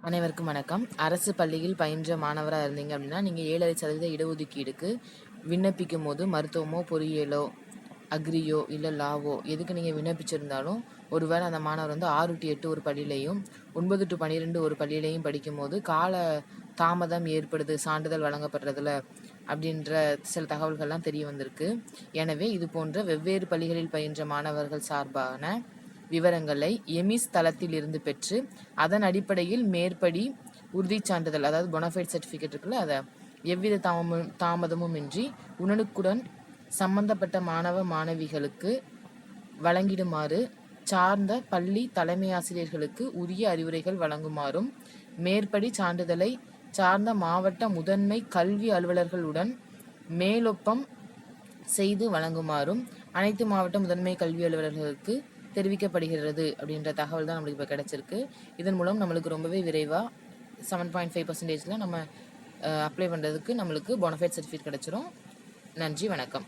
அனைவருக்கும் வணக்கம். அரசு பள்ளியில் பயின்ற மாணவராக இருந்தீங்க அப்படின்னா, நீங்கள் 7.5% இடஒதுக்கீடுக்கு விண்ணப்பிக்கும் போது மருத்துவமோ, பொறியியலோ, அக்ரியோ இல்லை லாவோ எதுக்கு நீங்கள் விண்ணப்பிச்சிருந்தாலும், ஒருவேளை அந்த மாணவர் வந்து 6 to 8 ஒரு பள்ளியிலையும் 9 to 12 ஒரு பள்ளியிலையும் படிக்கும்போது கால தாமதம் ஏற்படுது சான்றிதழ் வழங்கப்படுறதுல அப்படின்ற சில தகவல்கள்லாம் தெரிய வந்திருக்கு. எனவே இது போன்ற வெவ்வேறு பள்ளிகளில் பயின்ற மாணவர்கள் சார்பான விவரங்களை எமிஸ் தளத்தில் இருந்து பெற்று அதன் அடிப்படையில் மேற்படி உறுதிச் சான்றிதழ் அதாவது பொனஃபைட் சர்டிஃபிகேட் இருக்குல்ல, அதை எவ்வித தாமதமும் இன்றி உடனுக்குடன் சம்பந்தப்பட்ட மாணவ மாணவிகளுக்கு வழங்கிடுமாறு சார்ந்த பள்ளி தலைமை ஆசிரியர்களுக்கு உரிய அறிவுரைகள் வழங்குமாறும் மேற்படி சான்றிதழை சார்ந்த மாவட்ட முதன்மை கல்வி அலுவலர்களுடன் மேலொப்பம் செய்து வழங்குமாறும் அனைத்து மாவட்ட முதன்மை கல்வி அலுவலர்களுக்கு தெரிவிக்கப்படுகிறது அப்படின்ற தகவல் தான் நம்மளுக்கு இப்போ கிடச்சிருக்கு. இதன் மூலம் நம்மளுக்கு ரொம்பவே விரைவாக 7.5% நம்ம அப்ளை பண்ணுறதுக்கு நம்மளுக்கு பொனஃபைட் சர்டிஃபிகேட் கிடச்சிரும். நன்றி, வணக்கம்.